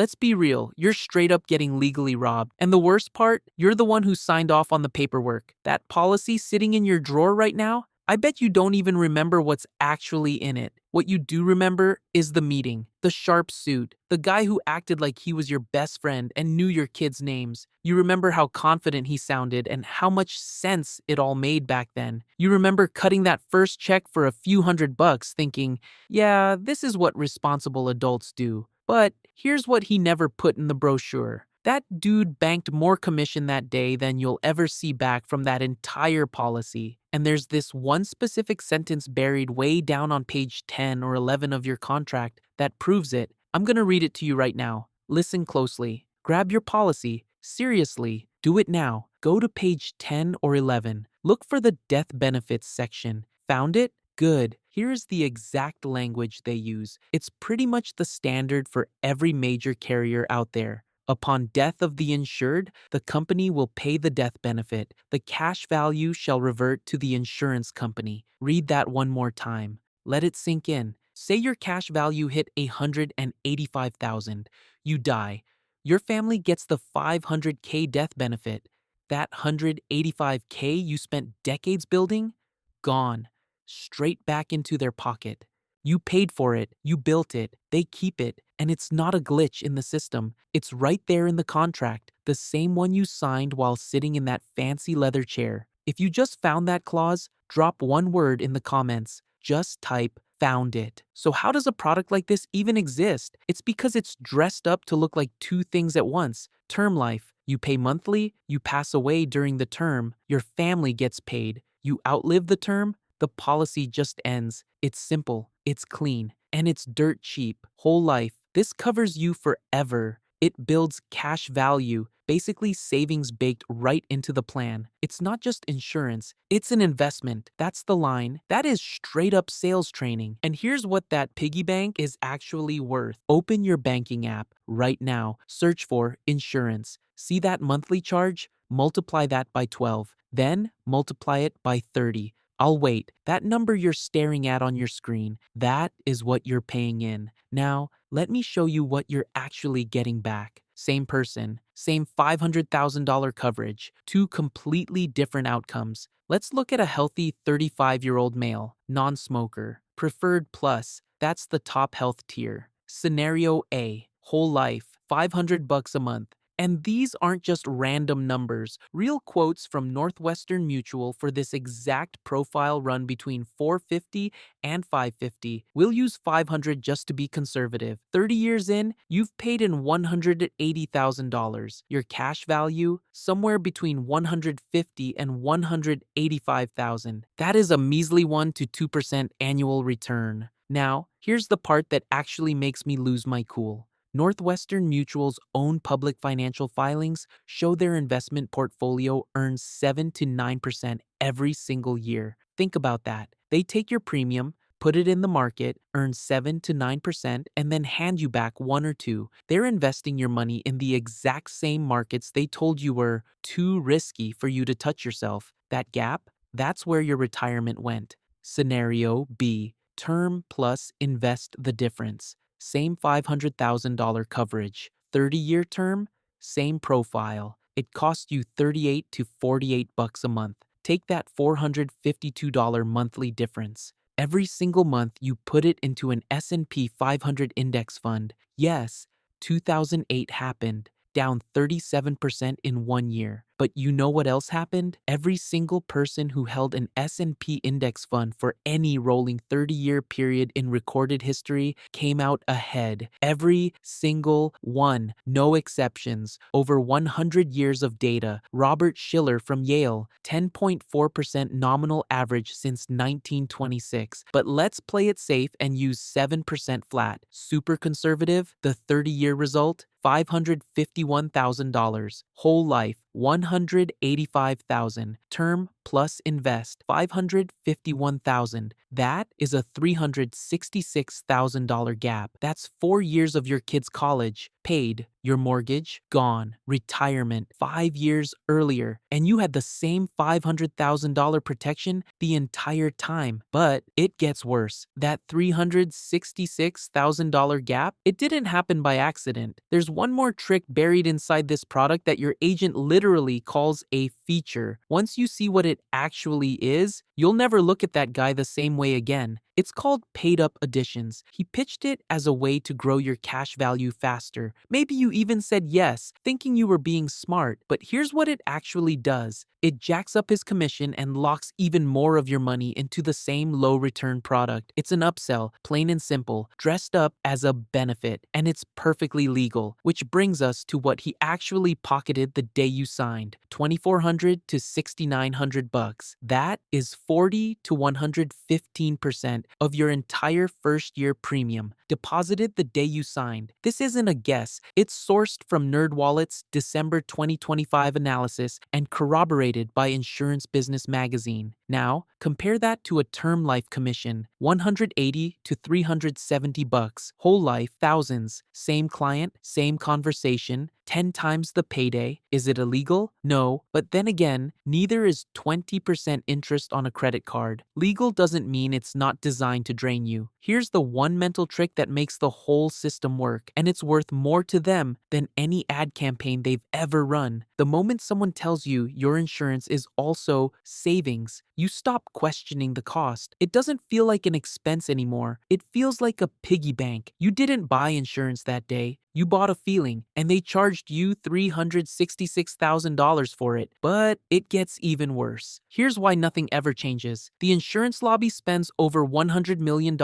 Let's be real, you're straight up getting legally robbed. And the worst part, you're the one who signed off on the paperwork. That policy sitting in your drawer right now, I bet you don't even remember what's actually in it. What you do remember is the meeting, the sharp suit, the guy who acted like he was your best friend and knew your kids' names. You remember how confident he sounded and how much sense it all made back then. You remember cutting that first check for a few $100 thinking, yeah, this is what responsible adults do. But here's what he never put in the brochure. That dude banked more commission that day than you'll ever see back from that entire policy. And there's this one specific sentence buried way down on page 10 or 11 of your contract that proves it. I'm going to read it to you right now. Listen closely. Grab your policy. Seriously, do it now. Go to page 10 or 11. Look for the death benefits section. Found it? Good. Here's the exact language they use. It's pretty much the standard for every major carrier out there. Upon death of the insured, the company will pay the death benefit. The cash value shall revert to the insurance company. Read that one more time. Let it sink in. Say your cash value hit $185,000. You die. Your family gets the $500K death benefit. That $185K you spent decades building? Gone. Straight back into their pocket. You paid for it, you built it, they keep it, and it's not a glitch in the system. It's right there in the contract, the same one you signed while sitting in that fancy leather chair. If you just found that clause, drop one word in the comments. Just type "found it." So how does a product like this even exist? It's because it's dressed up to look like two things at once. Term life. You pay monthly, you pass away during the term, your family gets paid. You outlive the term, the policy just ends. It's simple, it's clean, and it's dirt cheap. Whole life. This covers you forever. It builds cash value, basically savings baked right into the plan. It's not just insurance, it's an investment. That's the line. That is straight up sales training. And here's what that piggy bank is actually worth. Open your banking app right now. Search for insurance. See that monthly charge? Multiply that by 12. Then multiply it by 30. I'll wait. That number you're staring at on your screen, that is what you're paying in. Now, let me show you what you're actually getting back. Same person, same $500,000 coverage, two completely different outcomes. Let's look at a healthy 35-year-old male, non-smoker, preferred plus, that's the top health tier. Scenario A, whole life, $500 a month. And these aren't just random numbers. Real quotes from Northwestern Mutual for this exact profile run between $450 and $550. We'll use $500 just to be conservative. 30 years in, you've paid in $180,000. Your cash value, somewhere between $150,000 and $185,000. That is a measly 1 to 2% annual return. Now, here's the part that actually makes me lose my cool. Northwestern Mutual's own public financial filings show their investment portfolio earns 7 to 9% every single year. Think about that. They take your premium, put it in the market, earn 7 to 9%, and then hand you back 1 or 2. They're investing your money in the exact same markets they told you were too risky for you to touch yourself. That gap, that's where your retirement went. Scenario B, term plus invest the difference. Same $500,000 coverage. 30-year term, same profile. It costs you $38 to $48 a month. Take that $452 monthly difference. Every single month you put it into an S&P 500 index fund. Yes, 2008 happened, down 37% in 1 year. But you know what else happened? Every single person who held an S&P index fund for any rolling 30-year period in recorded history came out ahead. Every single one, no exceptions. Over 100 years of data. Robert Shiller from Yale, 10.4% nominal average since 1926. But let's play it safe and use 7% flat. Super conservative, the 30-year result? $551,000. Whole life, $185,000. Term plus invest $551,000. That is a $366,000 gap. That's 4 years of your kid's college paid, your mortgage gone, retirement 5 years earlier, and you had the same $500,000 protection the entire time. But it gets worse. That $366,000 gap, it didn't happen by accident. There's one more trick buried inside this product that your agent literally calls a feature. Once you see what it actually is, you'll never look at that guy the same way again. It's called paid up additions. He pitched it as a way to grow your cash value faster. Maybe you even said yes, thinking you were being smart, but here's what it actually does. It jacks up his commission and locks even more of your money into the same low return product. It's an upsell, plain and simple, dressed up as a benefit, and it's perfectly legal, which brings us to what he actually pocketed the day you signed. $2,400 to $6,900. That is 40 to 115% of your entire first year premium, deposited the day you signed. This isn't a guess. It's sourced from NerdWallet's December 2025 analysis and corroborated by InsuranceBusiness magazine. Now, compare that to a term life commission, $180 to $370, whole life, thousands, same client, same conversation, 10 times the payday. Is it illegal? No, but then again, neither is 20% interest on a credit card. Legal doesn't mean it's not designed to drain you. Here's the one mental trick that makes the whole system work, and it's worth more to them than any ad campaign they've ever run. The moment someone tells you your insurance is also savings, you stop questioning the cost. It doesn't feel like an expense anymore. It feels like a piggy bank. You didn't buy insurance that day. You bought a feeling, and they charged you $366,000 for it. But it gets even worse. Here's why nothing ever changes. The insurance lobby spends over $100 million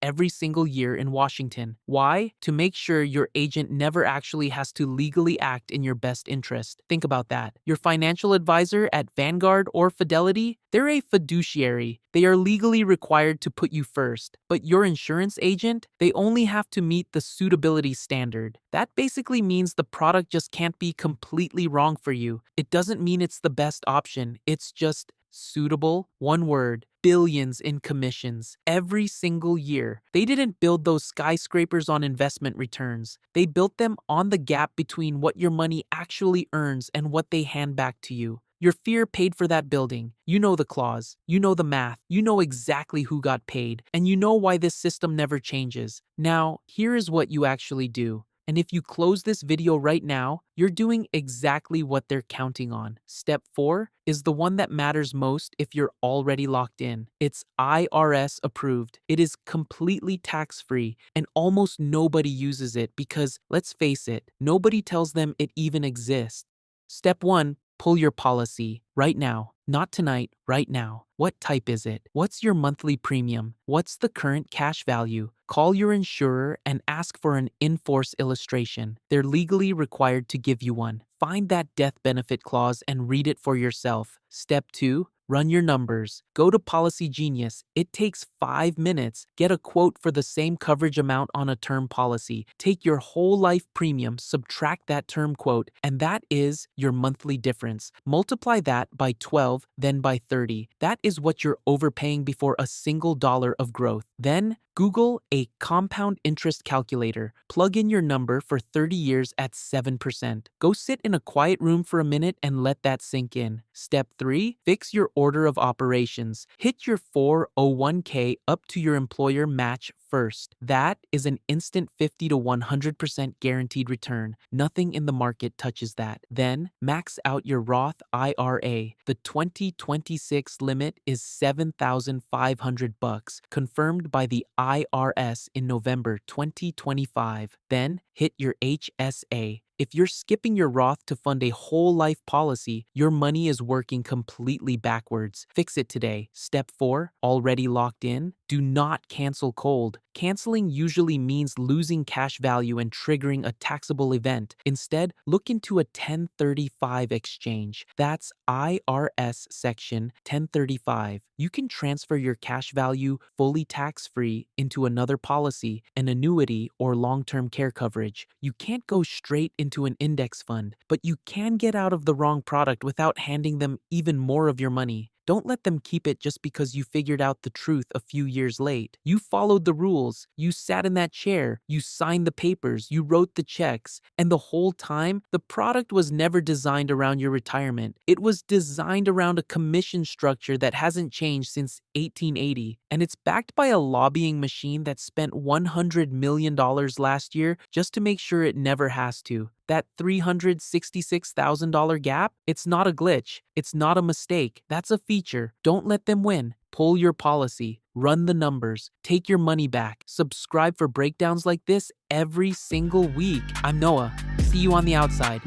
every single year in Washington. Why? To make sure your agent never actually has to legally act in your best interest. Think about that. Your financial advisor at Vanguard or Fidelity, they're a fiduciary. They are legally required to put you first. But your insurance agent, they only have to meet the suitability standard. That basically means the product just can't be completely wrong for you. It doesn't mean it's the best option. It's just suitable. One word. Billions in commissions every single year. They didn't build those skyscrapers on investment returns. They built them on the gap between what your money actually earns and what they hand back to you. Your fear paid for that building. You know the clause. You know the math. You know exactly who got paid. And you know why this system never changes. Now, here is what you actually do. And if you close this video right now, you're doing exactly what they're counting on. Step 4 is the one that matters most if you're already locked in. It's IRS approved. It is completely tax-free, and almost nobody uses it because, let's face it, nobody tells them it even exists. Step 1, pull your policy right now. Not tonight, right now. What type is it? What's your monthly premium? What's the current cash value? Call your insurer and ask for an in-force illustration. They're legally required to give you one. Find that death benefit clause and read it for yourself. Step 2, run your numbers. Go to Policy Genius. It takes 5 minutes. Get a quote for the same coverage amount on a term policy. Take your whole life premium, subtract that term quote, and that is your monthly difference. Multiply that by 12, then by 30. That is what you're overpaying before a single dollar of growth. Then Google a compound interest calculator. Plug in your number for 30 years at 7%. Go sit in a quiet room for a minute and let that sink in. Step 3, fix your order of operations. Hit your 401k up to your employer match first. That is an instant 50 to 100% guaranteed return. Nothing in the market touches that. Then max out your Roth IRA. The 2026 limit is $7,500, confirmed by the IRS in November 2025. Then hit your HSA. If you're skipping your Roth to fund a whole life policy, your money is working completely backwards. Fix it today. Step 4, already locked in? Do not cancel cold. Canceling usually means losing cash value and triggering a taxable event. Instead, look into a 1035 exchange. That's IRS Section 1035. You can transfer your cash value fully tax-free into another policy, an annuity, or long-term care coverage. You can't go straight into an index fund, but you can get out of the wrong product without handing them even more of your money. Don't let them keep it just because you figured out the truth a few years late. You followed the rules, you sat in that chair, you signed the papers, you wrote the checks, and the whole time, the product was never designed around your retirement. It was designed around a commission structure that hasn't changed since 1880, and it's backed by a lobbying machine that spent $100 million last year just to make sure it never has to. That $366,000 gap? It's not a glitch. It's not a mistake. That's a feature. Don't let them win. Pull your policy. Run the numbers. Take your money back. Subscribe for breakdowns like this every single week. I'm Noah. See you on the outside.